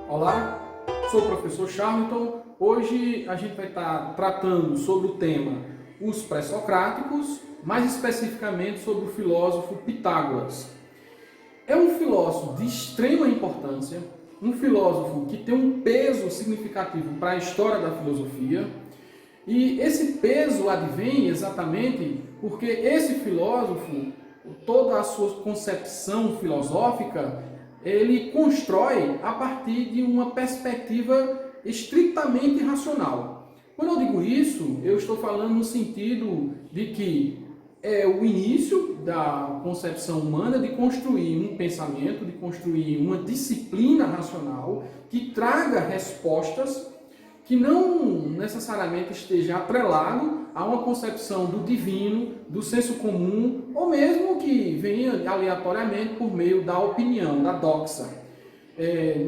Olá, sou o professor Charlton. Hoje a gente vai estar tratando sobre o tema os pré-socráticos, mais especificamente sobre o filósofo Pitágoras. É um filósofo de extrema importância, um filósofo que tem um peso significativo para a história da filosofia, e esse peso advém exatamente porque esse filósofo, toda a sua concepção filosófica, ele constrói a partir de uma perspectiva estritamente racional. Quando eu digo isso, eu estou falando no sentido de que é o início da concepção humana de construir um pensamento, de construir uma disciplina racional que traga respostas que não necessariamente esteja atrelado a uma concepção do divino, do senso comum, ou mesmo que venha aleatoriamente por meio da opinião, da doxa.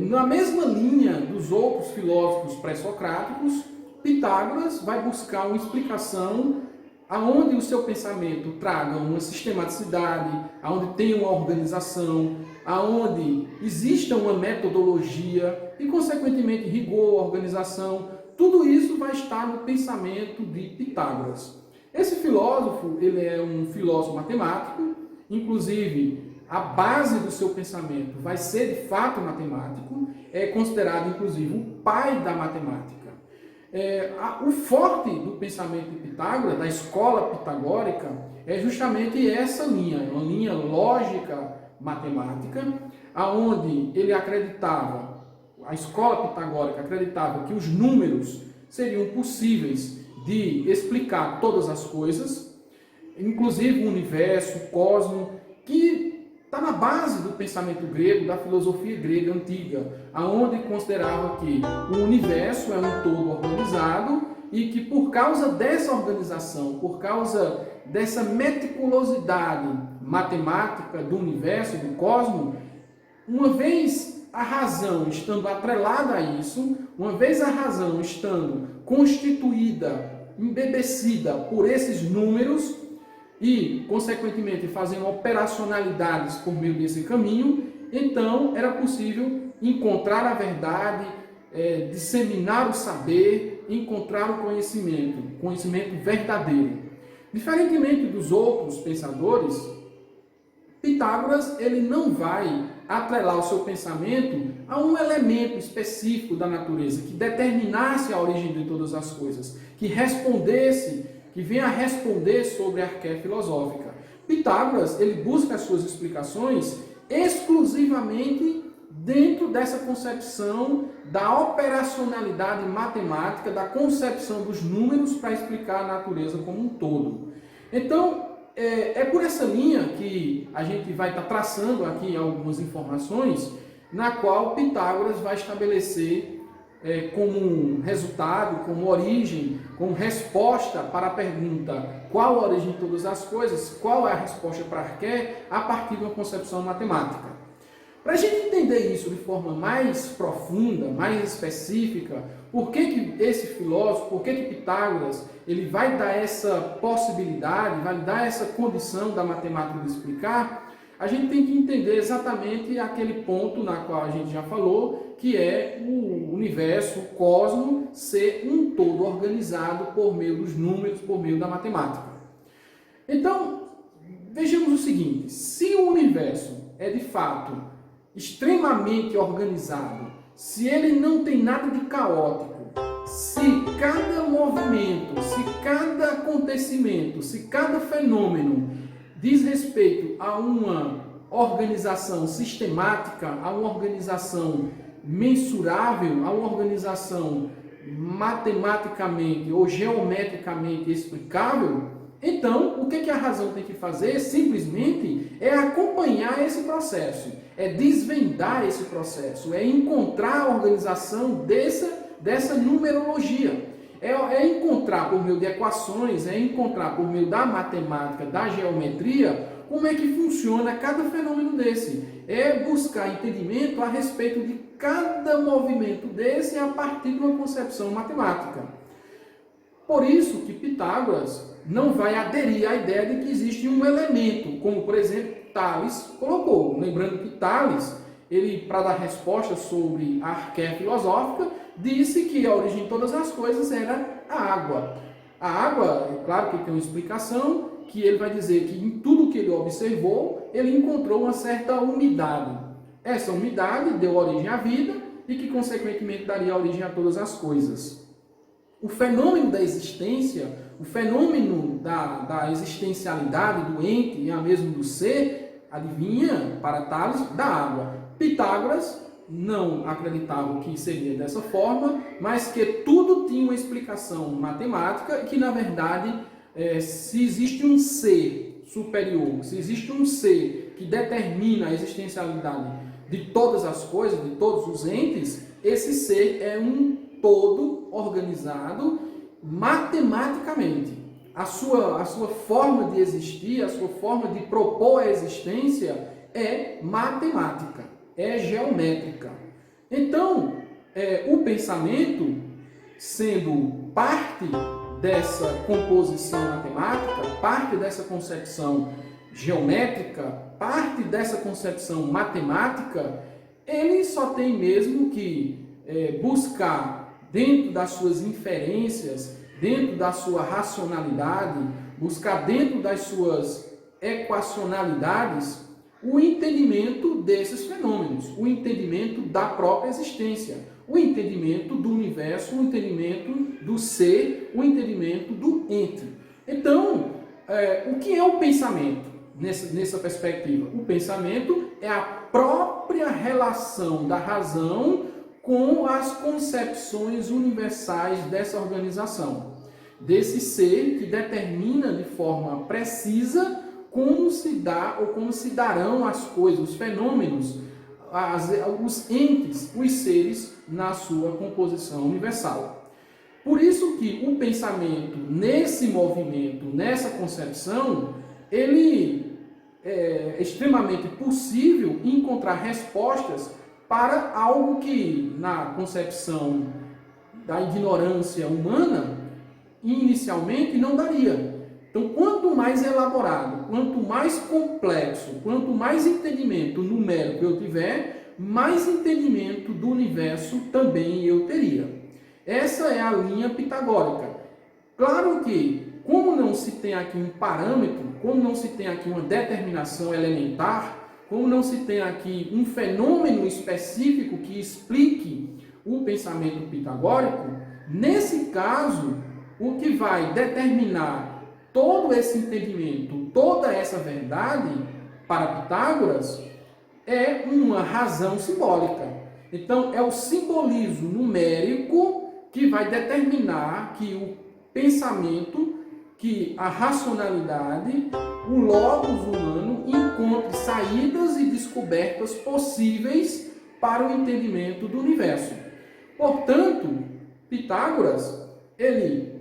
Na mesma linha dos outros filósofos pré-socráticos, Pitágoras vai buscar uma explicação aonde o seu pensamento traga uma sistematicidade, aonde tenha uma organização, aonde exista uma metodologia e, consequentemente, rigor, organização. Tudo isso vai estar no pensamento de Pitágoras. Esse filósofo, ele é um filósofo matemático, inclusive a base do seu pensamento vai ser de fato matemático, é considerado inclusive o pai da matemática. O forte do pensamento de Pitágoras, da escola pitagórica, é justamente essa linha, uma linha lógica matemática, aonde ele acreditava, a escola pitagórica acreditava que os números seriam possíveis de explicar todas as coisas, inclusive o universo, o cosmos, que está na base do pensamento grego, da filosofia grega antiga, aonde considerava que o universo é um todo organizado e que por causa dessa organização, por causa dessa meticulosidade matemática do universo, do cosmos, uma vez a razão estando atrelada a isso, uma vez a razão estando constituída, embebecida por esses números e, consequentemente, fazendo operacionalidades por meio desse caminho, então era possível encontrar a verdade, disseminar o saber, encontrar o conhecimento verdadeiro. Diferentemente dos outros pensadores, Pitágoras ele não vai atrelar o seu pensamento a um elemento específico da natureza que determinasse a origem de todas as coisas, que respondesse, que venha a responder sobre a arqué filosófica. Pitágoras ele busca as suas explicações exclusivamente dentro dessa concepção da operacionalidade matemática, da concepção dos números para explicar a natureza como um todo. Então, é por essa linha que a gente vai estar traçando aqui algumas informações, na qual Pitágoras vai estabelecer como resultado, como origem, como resposta para a pergunta qual a origem de todas as coisas, qual é a resposta para a arqué, a partir de uma concepção matemática. Para a gente entender isso de forma mais profunda, mais específica, por que esse filósofo, por que Pitágoras, ele vai dar essa possibilidade, vai dar essa condição da matemática de explicar, a gente tem que entender exatamente aquele ponto na qual a gente já falou, que é o universo, o cosmos, ser um todo organizado por meio dos números, por meio da matemática. Então, vejamos o seguinte, se o universo é de fato extremamente organizado, se ele não tem nada de caótico, se cada movimento, se cada acontecimento, se cada fenômeno diz respeito a uma organização sistemática, a uma organização mensurável, a uma organização matematicamente ou geometricamente explicável, então, o que a razão tem que fazer, simplesmente, é acompanhar esse processo, é desvendar esse processo, é encontrar a organização dessa numerologia, é encontrar por meio de equações, é encontrar por meio da matemática, da geometria, como é que funciona cada fenômeno desse, é buscar entendimento a respeito de cada movimento desse a partir de uma concepção matemática. Por isso que Pitágoras não vai aderir à ideia de que existe um elemento, como por exemplo Tales colocou. Lembrando que Tales ele, para dar resposta sobre a arqué filosófica, disse que a origem de todas as coisas era a água. A água, é claro que tem uma explicação, que ele vai dizer que em tudo que ele observou, ele encontrou uma certa umidade. Essa umidade deu origem à vida e que, consequentemente, daria origem a todas as coisas. O fenômeno da existência, o fenômeno da existencialidade do ente e a mesmo do ser, adivinha, para Tales, da água. Pitágoras não acreditava que seria dessa forma, mas que tudo tinha uma explicação matemática e que, na verdade, se existe um ser superior, se existe um ser que determina a existencialidade de todas as coisas, de todos os entes, esse ser é um todo organizado matematicamente. A sua forma de existir, a sua forma de propor a existência é matemática, é geométrica. Então, o pensamento, sendo parte dessa composição matemática, parte dessa concepção geométrica, parte dessa concepção matemática, ele só tem mesmo que buscar dentro das suas inferências, dentro da sua racionalidade, buscar dentro das suas equacionalidades o entendimento desses fenômenos, o entendimento da própria existência, o entendimento do universo, o entendimento do ser, o entendimento do ente. Então, o que é o pensamento nessa perspectiva? O pensamento é a própria relação da razão com as concepções universais dessa organização, desse ser que determina de forma precisa como se dá ou como se darão as coisas, os fenômenos, os entes, os seres na sua composição universal. Por isso que o pensamento, nesse movimento, nessa concepção, ele é extremamente possível encontrar respostas para algo que, na concepção da ignorância humana, inicialmente não daria. Então, quanto mais elaborado, quanto mais complexo, quanto mais entendimento numérico eu tiver, mais entendimento do universo também eu teria. Essa é a linha pitagórica. Claro que, como não se tem aqui um parâmetro, como não se tem aqui uma determinação elementar, como não se tem aqui um fenômeno específico que explique o pensamento pitagórico, nesse caso, o que vai determinar todo esse entendimento, toda essa verdade, para Pitágoras, é uma razão simbólica. Então, é o simbolismo numérico que vai determinar que o pensamento, que a racionalidade, o logos humano encontre saídas e descobertas possíveis para o entendimento do universo. Portanto, Pitágoras, ele,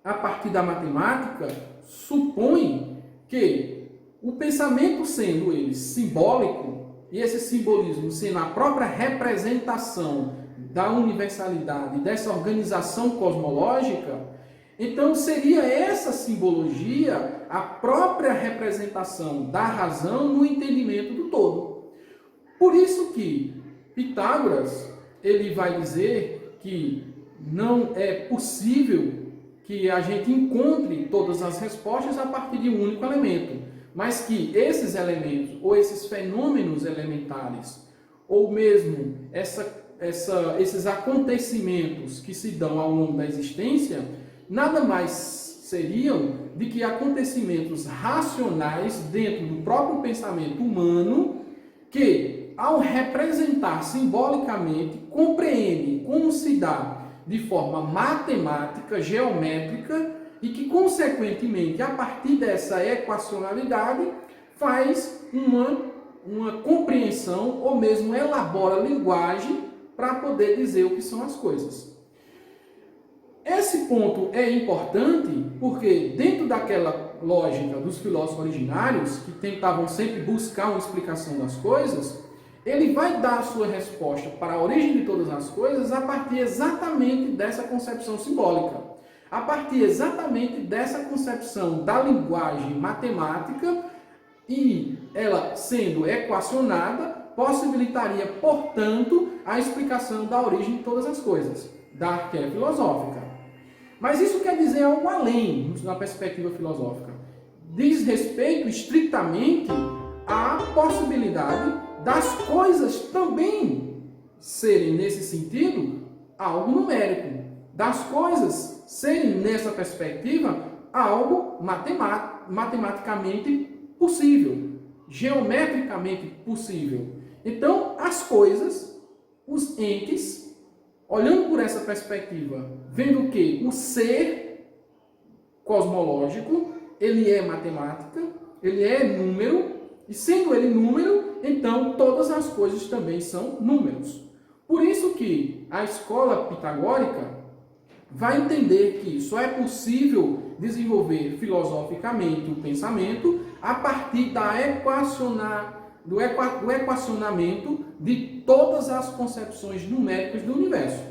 a partir da matemática, supõe que o pensamento sendo ele simbólico, e esse simbolismo sendo a própria representação da universalidade, dessa organização cosmológica, então seria essa simbologia a própria representação da razão no entendimento do todo. Por isso que Pitágoras, ele vai dizer que não é possível que a gente encontre todas as respostas a partir de um único elemento, mas que esses elementos, ou esses fenômenos elementares, ou mesmo esses acontecimentos que se dão ao longo da existência, nada mais seriam de que acontecimentos racionais dentro do próprio pensamento humano que, ao representar simbolicamente, compreendem como se dá de forma matemática, geométrica, e que, consequentemente, a partir dessa equacionalidade, faz uma compreensão ou mesmo elabora linguagem para poder dizer o que são as coisas. Esse ponto é importante porque, dentro daquela lógica dos filósofos originários, que tentavam sempre buscar uma explicação das coisas, ele vai dar a sua resposta para a origem de todas as coisas a partir exatamente dessa concepção simbólica, a partir exatamente dessa concepção da linguagem matemática, e ela sendo equacionada possibilitaria, portanto, a explicação da origem de todas as coisas, da arqué filosófica. Mas isso quer dizer algo além, na perspectiva filosófica. Diz respeito estritamente à possibilidade das coisas também serem, nesse sentido, algo numérico. Das coisas serem, nessa perspectiva, algo matematicamente possível, geometricamente possível. Então, as coisas, os entes, olhando por essa perspectiva, vendo que o ser cosmológico, ele é matemática, ele é número, e sendo ele número, então todas as coisas também são números. Por isso que a escola pitagórica vai entender que só é possível desenvolver filosoficamente o pensamento a partir do equacionamento de todas as concepções numéricas do universo.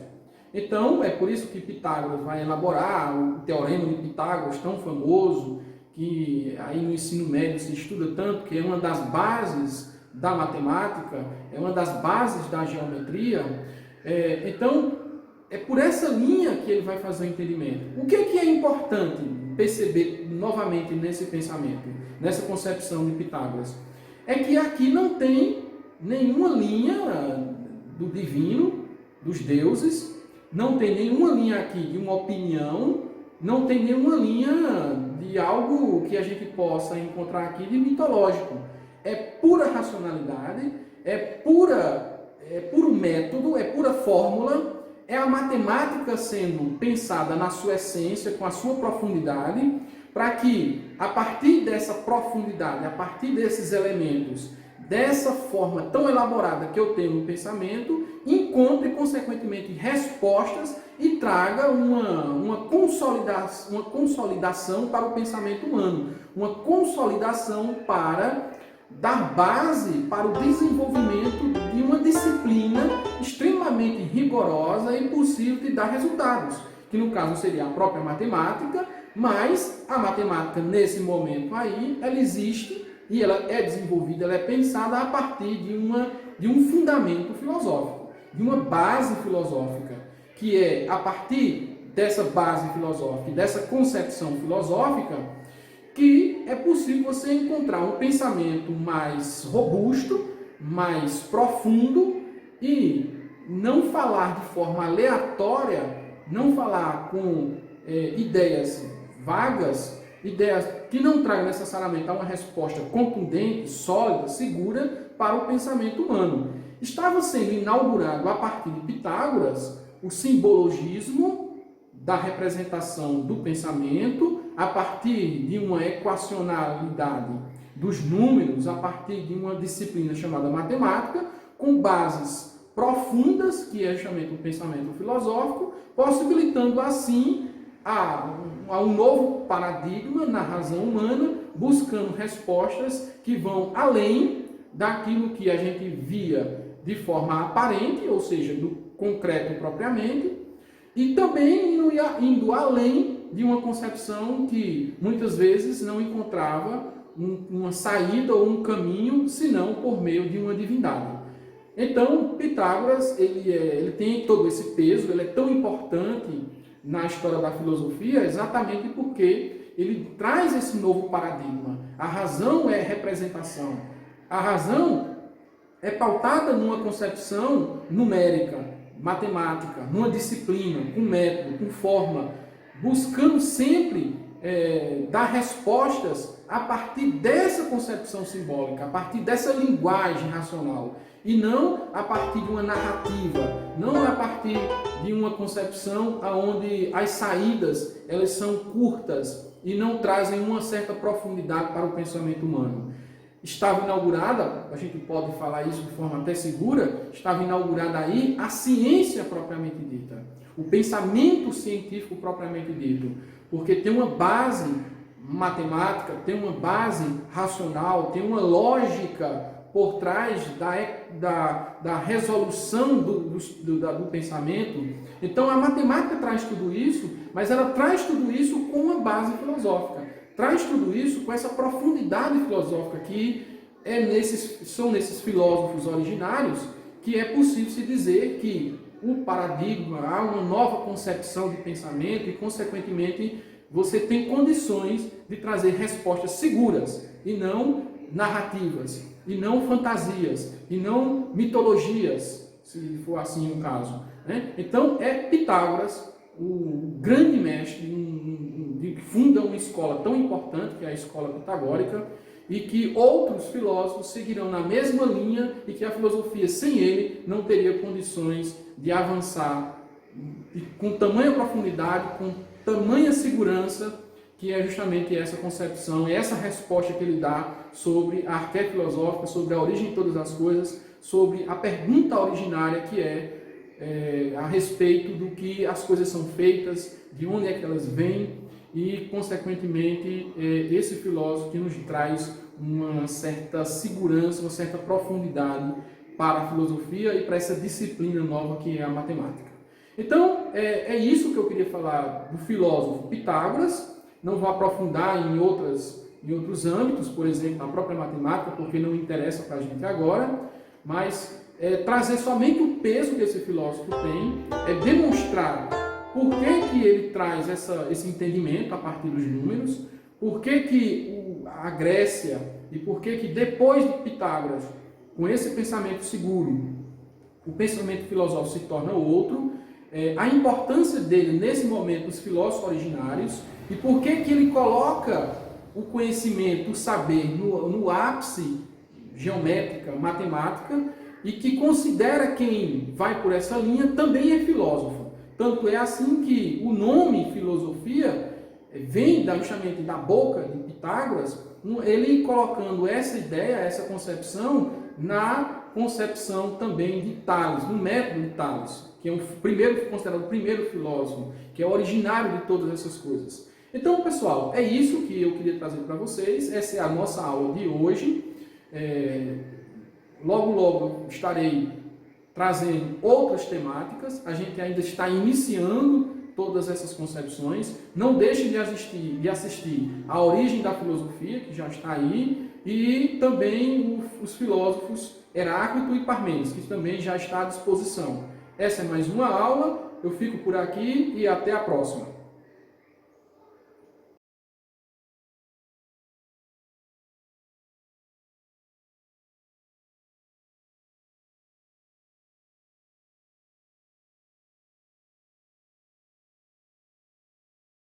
Então, é por isso que Pitágoras vai elaborar o Teorema de Pitágoras, tão famoso, que aí no ensino médio se estuda tanto, que é uma das bases da matemática, é uma das bases da geometria. Então, é por essa linha que ele vai fazer o entendimento. O que é importante perceber novamente nesse pensamento, nessa concepção de Pitágoras? É que aqui não tem nenhuma linha do divino, dos deuses, não tem nenhuma linha aqui de uma opinião, não tem nenhuma linha de algo que a gente possa encontrar aqui de mitológico. É pura racionalidade, é puro método, é pura fórmula, é a matemática sendo pensada na sua essência, com a sua profundidade, para que, a partir dessa profundidade, a partir desses elementos, dessa forma tão elaborada que eu tenho no pensamento, encontre, consequentemente, respostas e traga uma consolidação para o pensamento humano, uma consolidação para dar base para o desenvolvimento de uma disciplina extremamente rigorosa e possível de dar resultados, que no caso seria a própria matemática, mas a matemática nesse momento aí, ela existe e ela é desenvolvida, ela é pensada a partir de um fundamento filosófico, de uma base filosófica, que é a partir dessa base filosófica, dessa concepção filosófica, que é possível você encontrar um pensamento mais robusto, mais profundo e não falar de forma aleatória, não falar com ideias vagas, ideias que não tragam necessariamente uma resposta contundente, sólida, segura para o pensamento humano. Estava sendo inaugurado a partir de Pitágoras o simbologismo da representação do pensamento a partir de uma equacionalidade dos números, a partir de uma disciplina chamada matemática, com bases profundas, que é justamente o pensamento filosófico, possibilitando assim a um novo paradigma na razão humana, buscando respostas que vão além daquilo que a gente via de forma aparente, ou seja, do concreto propriamente, e também indo além de uma concepção que muitas vezes não encontrava uma saída ou um caminho, senão por meio de uma divindade. Então, Pitágoras, ele tem todo esse peso, ele é tão importante na história da filosofia, exatamente porque ele traz esse novo paradigma. A razão é representação. A razão é pautada numa concepção numérica, matemática, numa disciplina, com método, com forma, buscando sempre dar respostas a partir dessa concepção simbólica, a partir dessa linguagem racional, e não a partir de uma narrativa, não a partir de uma concepção onde as saídas elas são curtas e não trazem uma certa profundidade para o pensamento humano. Estava inaugurada, a gente pode falar isso de forma até segura, estava inaugurada aí a ciência propriamente dita, o pensamento científico propriamente dito, porque tem uma base matemática, tem uma base racional, tem uma lógica por trás da resolução do pensamento. Então a matemática traz tudo isso, mas ela traz tudo isso com uma base filosófica. Traz tudo isso com essa profundidade filosófica que são nesses filósofos originários que é possível se dizer que o paradigma, há uma nova concepção de pensamento e, consequentemente, você tem condições de trazer respostas seguras e não narrativas, e não fantasias, e não mitologias, se for assim o caso, né? Então, é Pitágoras, o grande mestre, que funda uma escola tão importante, que é a escola pitagórica, e que outros filósofos seguirão na mesma linha e que a filosofia, sem ele, não teria condições de avançar com tamanha profundidade, com tamanha segurança, que é justamente essa concepção, essa resposta que ele dá sobre a arqué filosófica, sobre a origem de todas as coisas, sobre a pergunta originária que é a respeito do que as coisas são feitas, de onde é que elas vêm, e, consequentemente, esse filósofo que nos traz uma certa segurança, uma certa profundidade para a filosofia e para essa disciplina nova que é a matemática. Então, é isso que eu queria falar do filósofo Pitágoras. Não vou aprofundar em outros âmbitos, por exemplo, na própria matemática, porque não interessa para a gente agora, mas trazer somente o peso que esse filósofo tem, demonstrar por que ele traz esse entendimento a partir dos números, por que a Grécia e por que depois de Pitágoras, com esse pensamento seguro, o pensamento filosófico se torna outro, a importância dele nesse momento dos filósofos originários e por que ele coloca o conhecimento, o saber no ápice geométrica, matemática, e que considera quem vai por essa linha também é filósofo. Tanto é assim que o nome filosofia vem justamente da boca de Pitágoras, ele colocando essa ideia, essa concepção, na concepção também de Tales, no método de Tales, que é considerado o primeiro filósofo, que é originário de todas essas coisas. Então, pessoal, é isso que eu queria trazer para vocês. Essa é a nossa aula de hoje. Logo, logo estarei trazendo outras temáticas. A gente ainda está iniciando todas essas concepções. Não deixe de assistir A Origem da Filosofia, que já está aí, e também os filósofos Heráclito e Parmênides, que também já está à disposição. Essa é mais uma aula. Eu fico por aqui e até a próxima.